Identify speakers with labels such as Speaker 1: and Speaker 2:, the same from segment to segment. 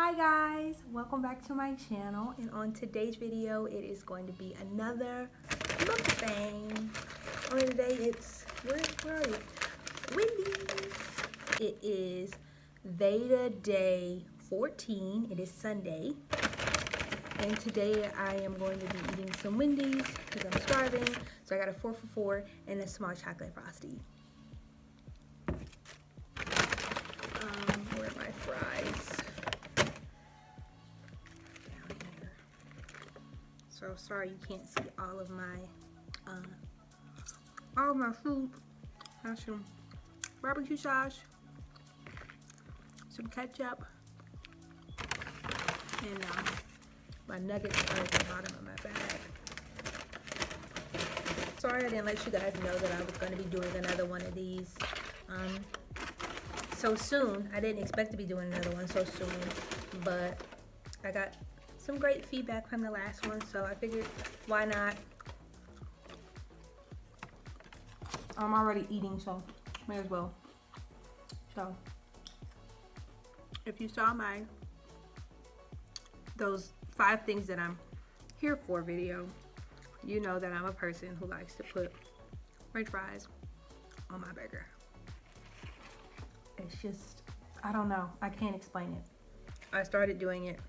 Speaker 1: Hi guys, welcome back to my channel, and on today's video it is going to be another mukbang. Only today it's where are you? Wendy's. It is Veda Day 14. It is Sunday, and today I am going to be eating some Wendy's because I'm starving. So I got a 4 for $4 and a small chocolate frosty. Where are my fries? So sorry you can't see all of my food. I have some barbecue sauce, some ketchup, and my nuggets are at the bottom of my bag. Sorry I didn't let you guys know that I was going to be doing another one of these so soon. I didn't expect to be doing another one so soon, but I got some great feedback from the last one, so I figured why not. I'm already eating, so may as well. So if you saw those 5 things that I'm here for video, you know that I'm a person who likes to put french fries on my burger. It's just, I don't know, I can't explain it. I started doing it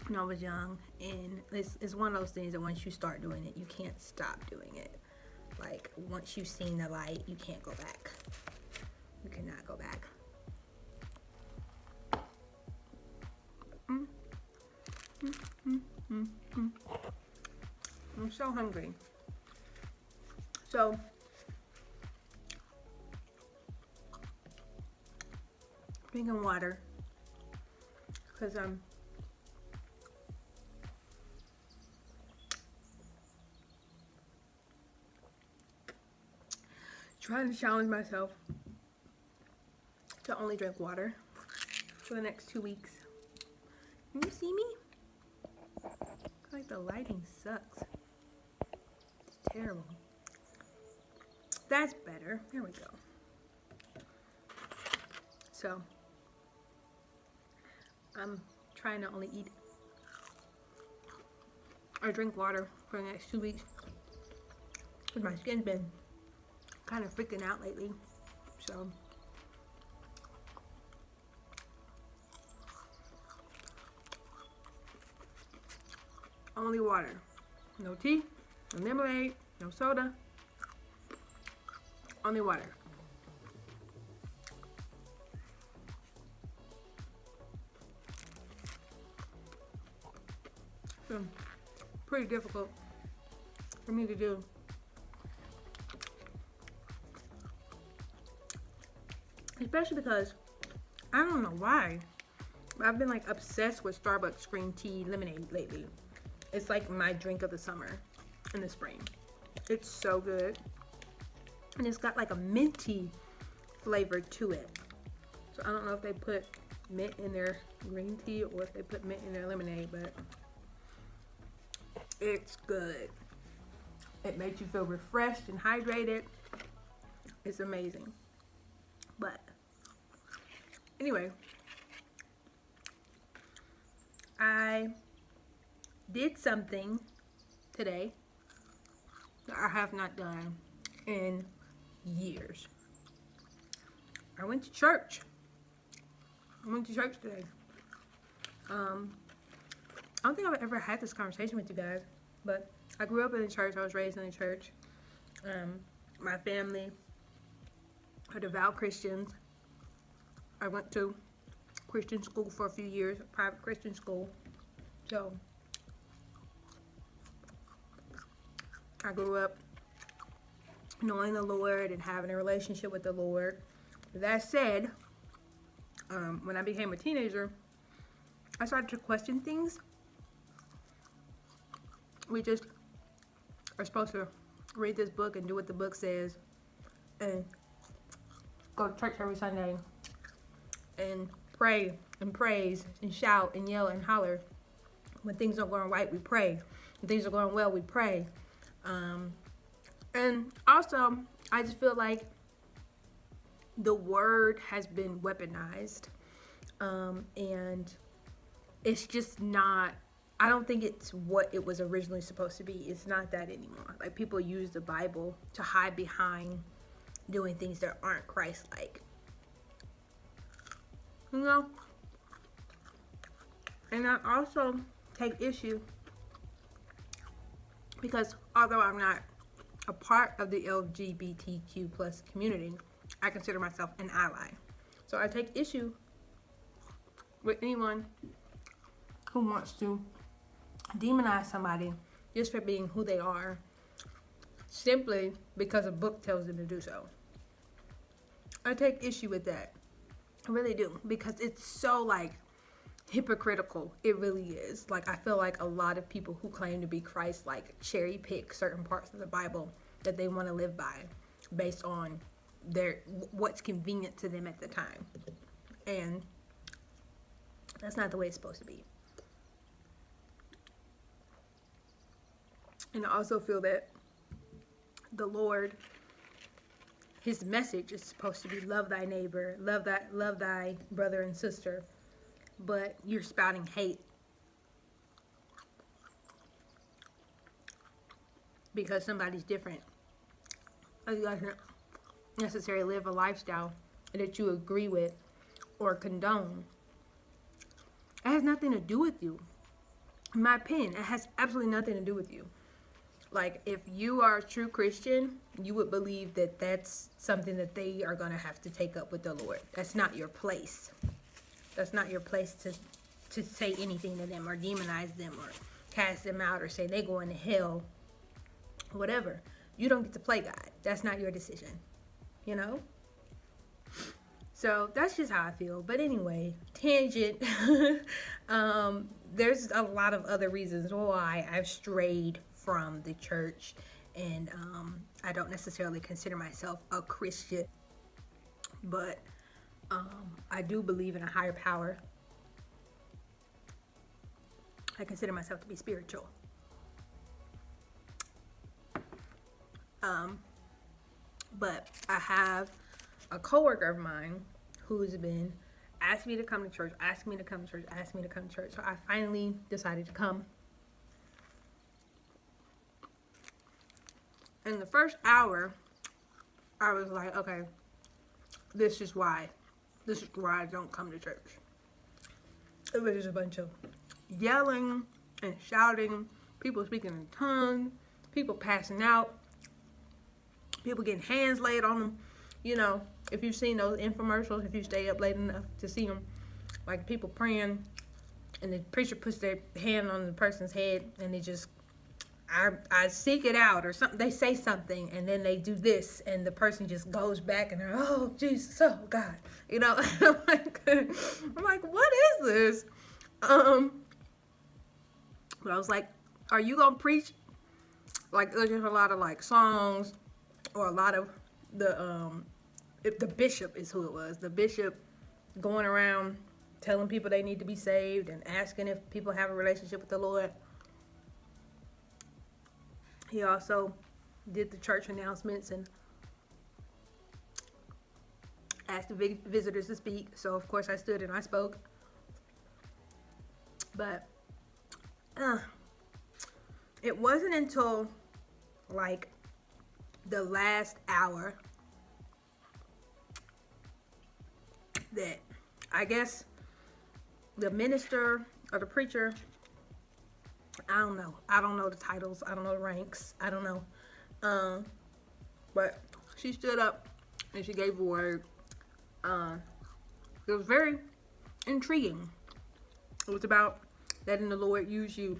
Speaker 1: when I was young, and it's one of those things that once you start doing it, you can't stop doing it. Like, once you've seen the light, you can't go back. You cannot go back. I'm so hungry. So drinking water because I'm trying to challenge myself to only drink water for the next 2 weeks. Can you see me? I feel like the lighting sucks. It's terrible. That's better. There we go. So I'm trying to only eat or drink water for the next 2 weeks because my skin's been kind of freaking out lately. So only water. No tea, no lemonade, no soda. Only water. So pretty difficult for me to do. Especially because I don't know why, but I've been like obsessed with Starbucks green tea lemonade lately. It's like my drink of the summer in the spring. It's so good. And it's got like a minty flavor to it. So I don't know if they put mint in their green tea or if they put mint in their lemonade, but it's good. It makes you feel refreshed and hydrated. It's amazing. But anyway, I did something today that I have not done in years. I went to church. I went to church today. I don't think I've ever had this conversation with you guys, but I grew up in the church. I was raised in the church. My family are devout Christians. I went to Christian school for a few years, a private Christian school. So I grew up knowing the Lord and having a relationship with the Lord. That said, when I became a teenager, I started to question things. We just are supposed to read this book and do what the book says and go to church every Sunday and pray and praise and shout and yell and holler. When things are going right, we pray. When things are going well, we pray. And also, I just feel like the word has been weaponized. And it's just not, I don't think it's what it was originally supposed to be. It's not that anymore. Like, people use the Bible to hide behind doing things that aren't Christ-like. You know? And I also take issue because although I'm not a part of the LGBTQ plus community, I consider myself an ally. So I take issue with anyone who wants to demonize somebody just for being who they are, simply because a book tells them to do so. I take issue with that. I really do, because it's so, like, hypocritical. It really is. Like, I feel like a lot of people who claim to be Christ, like, cherry pick certain parts of the Bible that they want to live by based on what's convenient to them at the time. And that's not the way it's supposed to be. And I also feel that the Lord, his message is supposed to be love thy neighbor, love thy brother and sister, but you're spouting hate because somebody's different. You doesn't necessarily live a lifestyle that you agree with or condone. It has nothing to do with you. In my opinion, it has absolutely nothing to do with you. Like, if you are a true Christian, you would believe that that's something that they are going to have to take up with the Lord. That's not your place. That's not your place to say anything to them or demonize them or cast them out or say they go into hell, whatever. You don't get to play God. That's not your decision, you know? So that's just how I feel. But anyway, tangent. There's a lot of other reasons why I've strayed from the church, and I don't necessarily consider myself a Christian, but I do believe in a higher power. I consider myself to be spiritual. But I have a coworker of mine who's been asked me to come to church, asked me to come to church. So I finally decided to come. In the first hour, I was like, okay, this is why I don't come to church. It was just a bunch of yelling and shouting, people speaking in tongues, people passing out, people getting hands laid on them. You know, if you've seen those infomercials, if you stay up late enough to see them, like people praying, and the preacher puts their hand on the person's head, and they just, I seek it out or something. They say something, and then they do this, and the person just goes back, and they're, oh, Jesus, oh, God. You know, I'm like, what is this? But I was like, are you going to preach? Like, there's just a lot of, like, songs, or a lot of the bishop is who it was. The bishop going around telling people they need to be saved and asking if people have a relationship with the Lord. He also did the church announcements and asked the visitors to speak. So, of course, I stood and I spoke. But it wasn't until, like, the last hour that I guess the minister or the preacher, I don't know the titles, I don't know the ranks, I don't know, but she stood up and she gave a word. It was very intriguing. It was about letting the Lord use you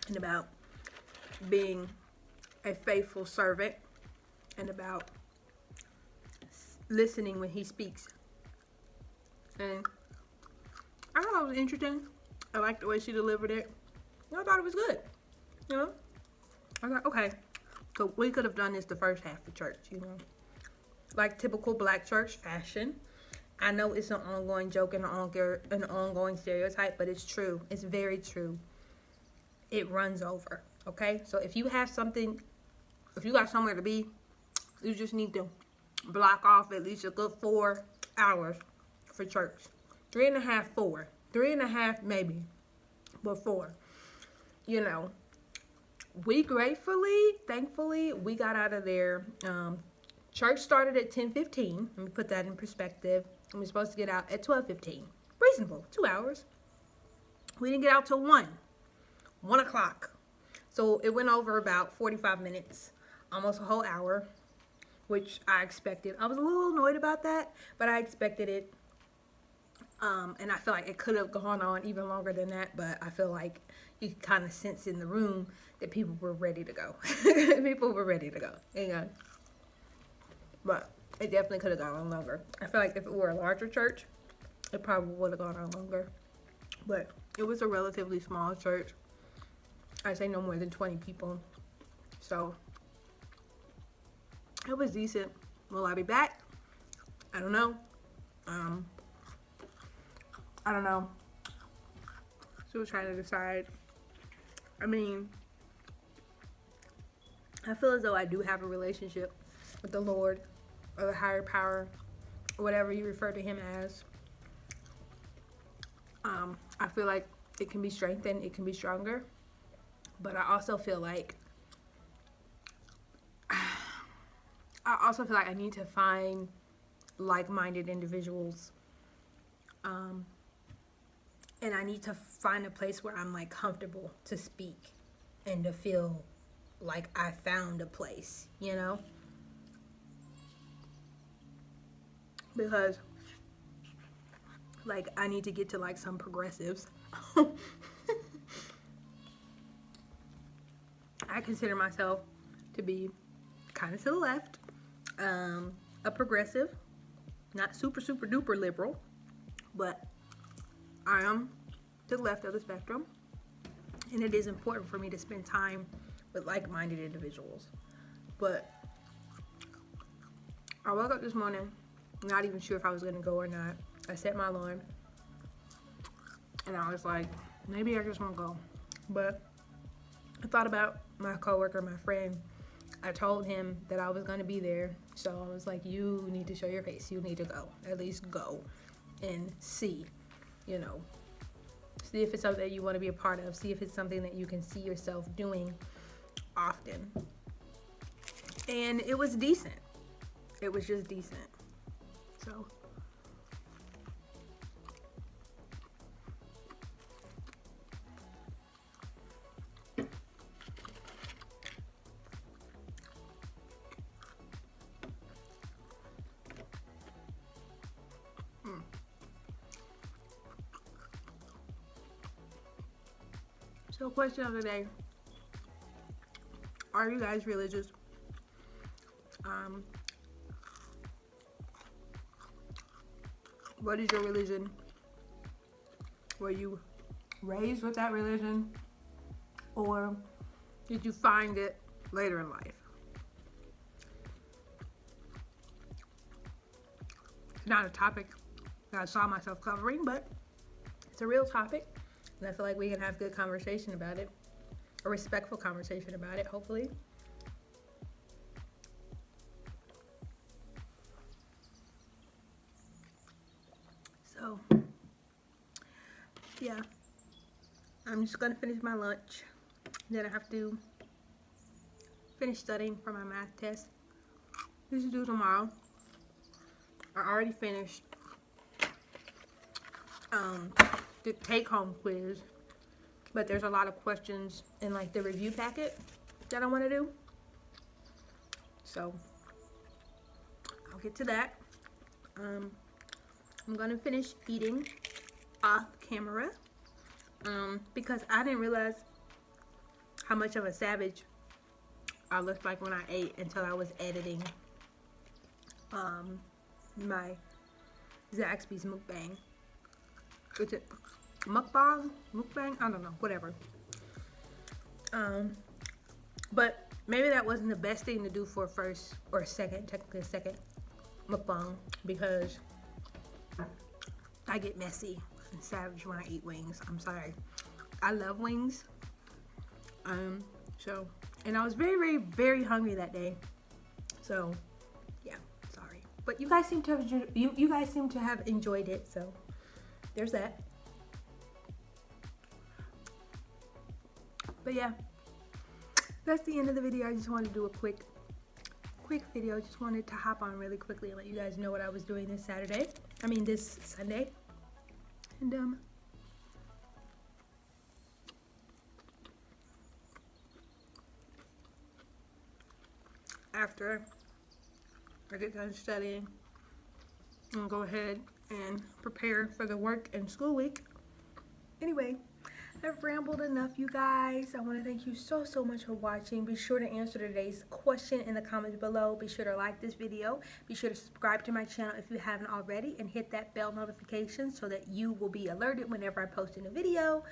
Speaker 1: and about being a faithful servant and about listening when he speaks. And I thought it was interesting. I liked the way she delivered it. I thought it was good. You know? I thought, okay, so we could have done this the first half of church, you know? Like typical black church fashion. I know it's an ongoing joke and an ongoing stereotype, but it's true. It's very true. It runs over, okay? So if you have something, if you got somewhere to be, you just need to block off at least a good 4 hours for church. 3.5, 4. 3.5 maybe. before. You know, thankfully, we got out of there. Church started at 10:15. Let me put that in perspective. And we're supposed to get out at 12:15. Reasonable, 2 hours. We didn't get out till 1 o'clock. So it went over about 45 minutes, almost a whole hour, which I expected. I was a little annoyed about that, but I expected it. And I feel like it could have gone on even longer than that, but I feel like you could kind of sense in the room that people were ready to go. People were ready to go. You know? But it definitely could have gone on longer. I feel like if it were a larger church, it probably would have gone on longer. But it was a relatively small church. I'd say no more than 20 people. So it was decent. Will I be back? I don't know. I don't know. Still trying to decide. I mean, I feel as though I do have a relationship with the Lord or the higher power, or whatever you refer to him as. I feel like it can be strengthened, it can be stronger, but I also feel like I need to find like-minded individuals, and I need to find a place where I'm like comfortable to speak and to feel like I found a place, you know? Because like I need to get to like some progressives. I consider myself to be kind of to the left, a progressive, not super duper liberal, but I am to the left of the spectrum, and it is important for me to spend time with like-minded individuals. But I woke up this morning not even sure if I was gonna go or not. I set my alarm and I was like, maybe I just won't go. But I thought about my coworker, my friend. I told him that I was gonna be there, so I was like, you need to show your face. You need to go. At least go and see, you know. See if it's something that you want to be a part of. See if it's something that you can see yourself doing often. And it was decent. It was just decent. So So question of the day. Are you guys religious? What is your religion? Were you raised with that religion? Or did you find it later in life? It's not a topic that I saw myself covering, but it's a real topic. And I feel like we can have good conversation about it. A respectful conversation about it, hopefully. So, yeah. I'm just going to finish my lunch. Then I have to finish studying for my math test. This is due tomorrow. I already finished the take-home quiz, but there's a lot of questions in like the review packet that I want to do. So I'll get to that. I'm gonna finish eating off camera because I didn't realize how much of a savage I looked like when I ate until I was editing my Zaxby's mukbang. Is it mukbang? I don't know, whatever. But maybe that wasn't the best thing to do for a first or second, technically a second mukbang, because I get messy and savage when I eat wings. I'm sorry. I love wings. And I was very hungry that day. So yeah, sorry. But you guys seem to have you guys seem to have enjoyed it, so there's that. But yeah, that's the end of the video. I just wanted to do a quick video. Just wanted to hop on really quickly and let you guys know what I was doing this this Sunday. And after I get done studying, I'm gonna go ahead and prepare for the work and school week. Anyway, I've rambled enough, you guys. I want to thank you so much for watching. Be sure to answer today's question in the comments below. Be sure to like this video. Be sure to subscribe to my channel if you haven't already, and hit that bell notification so that you will be alerted whenever I post a new video.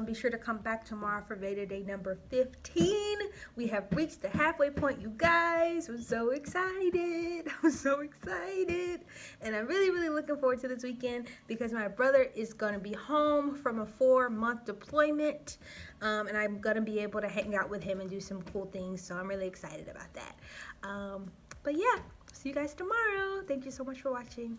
Speaker 1: Be sure to come back tomorrow for Veda Day number 15. We have reached the halfway point, you guys. I'm so excited. I'm so excited. And I'm really looking forward to this weekend because my brother is going to be home from a 4-month deployment, and I'm gonna be able to hang out with him and do some cool things, so I'm really excited about that. But yeah, see you guys tomorrow. Thank you so much for watching.